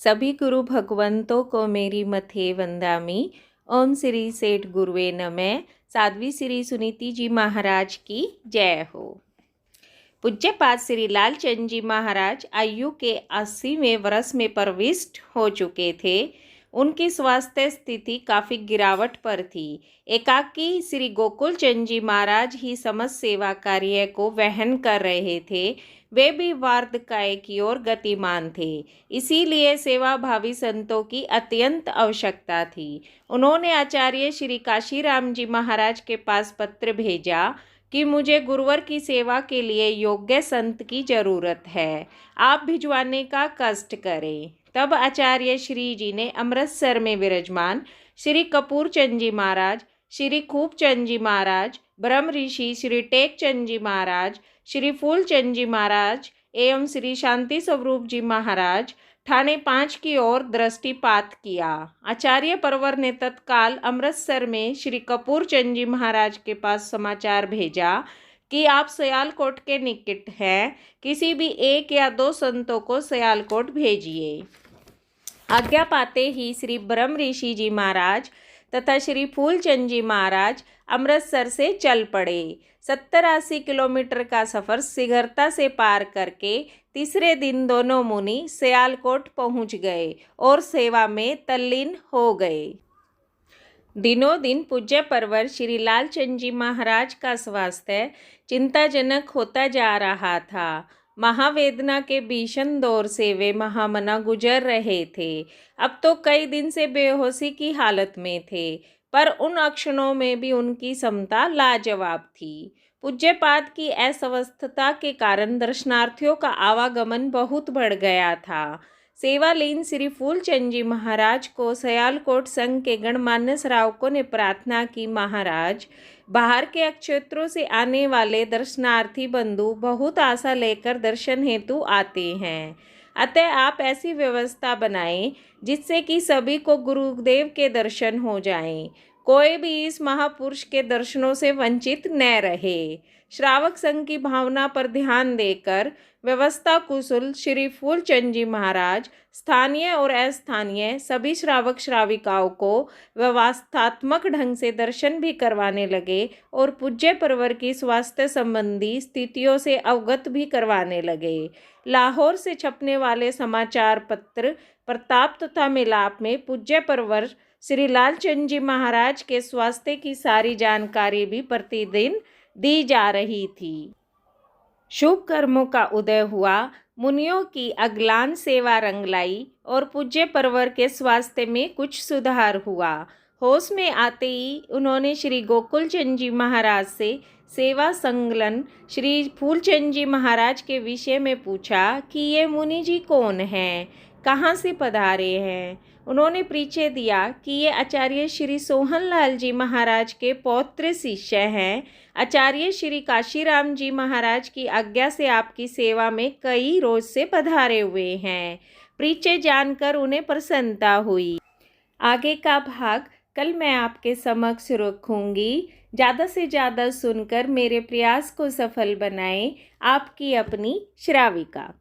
सभी गुरु भगवंतों को मेरी मथे वंदामी। ओम श्री सेठ गुरुवे नमः। साध्वी श्री सुनीति जी महाराज की जय हो। पूज्यपाद श्री लालचंद जी महाराज आयु के 80वें वर्ष में प्रविष्ट हो चुके थे। उनकी स्वास्थ्य स्थिति काफ़ी गिरावट पर थी। एकाकी श्री गोकुल चंद जी महाराज ही समस्त सेवा कार्य को वहन कर रहे थे। वे भी वार्धकाय की ओर गतिमान थे, इसीलिए सेवाभावी संतों की अत्यंत आवश्यकता थी। उन्होंने आचार्य श्री काशीराम जी महाराज के पास पत्र भेजा कि मुझे गुरुवर की सेवा के लिए योग्य संत की जरूरत है, आप भिजवाने का कष्ट करें। तब आचार्य श्री जी ने अमृतसर में विराजमान श्री कपूर चंद जी महाराज, श्री खूब चंद जी महाराज, ब्रह्म ऋषि श्री टेक चंद जी महाराज, श्री फूलचंद जी महाराज एवं श्री शांति स्वरूप जी महाराज ठाणे 5 की ओर दृष्टिपात किया। आचार्य परवर ने तत्काल अमृतसर में श्री कपूर चंद जी महाराज के पास समाचार भेजा कि आप सयालकोट के निकट हैं, किसी भी 1 या 2 संतों को सयालकोट भेजिए। आज्ञा पाते ही श्री ब्रह्म ऋषि जी महाराज तथा श्री फूलचंद जी महाराज अमृतसर से चल पड़े। 70-80 किलोमीटर का सफ़र शीघ्रता से पार करके तीसरे दिन दोनों मुनि सयालकोट पहुंच गए और सेवा में तल्लीन हो गए। दिनों दिन पूज्य परवर श्री लालचंद जी महाराज का स्वास्थ्य चिंताजनक होता जा रहा था। महावेदना के भीषण दौर से वे महामना गुजर रहे थे। अब तो कई दिन से बेहोशी की हालत में थे, पर उन क्षणों में भी उनकी समता लाजवाब थी। पूज्यपाद की अस्वस्थता के कारण दर्शनार्थियों का आवागमन बहुत बढ़ गया था। सेवालीन श्री फूलचंद जी महाराज को सयालकोट संघ के गणमान्य श्रावकों ने प्रार्थना की, महाराज, बाहर के क्षेत्रों से आने वाले दर्शनार्थी बंधु बहुत आशा लेकर दर्शन हेतु आते हैं, अतः आप ऐसी व्यवस्था बनाएं जिससे कि सभी को गुरुदेव के दर्शन हो जाएं, कोई भी इस महापुरुष के दर्शनों से वंचित न रहे। श्रावक संघ की भावना पर ध्यान देकर व्यवस्था कुशल श्री फूलचंद जी महाराज स्थानीय और अस्थानीय सभी श्रावक श्राविकाओं को व्यवस्थात्मक ढंग से दर्शन भी करवाने लगे और पूज्य परवर की स्वास्थ्य संबंधी स्थितियों से अवगत भी करवाने लगे। लाहौर से छपने वाले समाचार पत्र प्रताप तथा मिलाप में पूज्य परवर श्री लालचंद जी महाराज के स्वास्थ्य की सारी जानकारी भी प्रतिदिन दी जा रही थी। शुभ कर्मों का उदय हुआ, मुनियों की अगलान सेवा रंग लाई और पूज्य परवर के स्वास्थ्य में कुछ सुधार हुआ। होश में आते ही उन्होंने श्री गोकुल चंद जी महाराज से सेवा संलग्न श्री फूलचंद जी महाराज के विषय में पूछा कि ये मुनि जी कौन हैं, कहाँ से पधारे हैं। उन्होंने परिचय दिया कि ये आचार्य श्री सोहनलाल जी महाराज के पौत्र शिष्य हैं। आचार्य श्री काशीराम जी महाराज की आज्ञा से आपकी सेवा में कई रोज से पधारे हुए हैं। परिचय जानकर उन्हें प्रसन्नता हुई। आगे का भाग कल मैं आपके समक्ष रखूंगी। ज़्यादा से ज़्यादा सुनकर मेरे प्रयास को सफल बनाएं। आपकी अपनी श्राविका।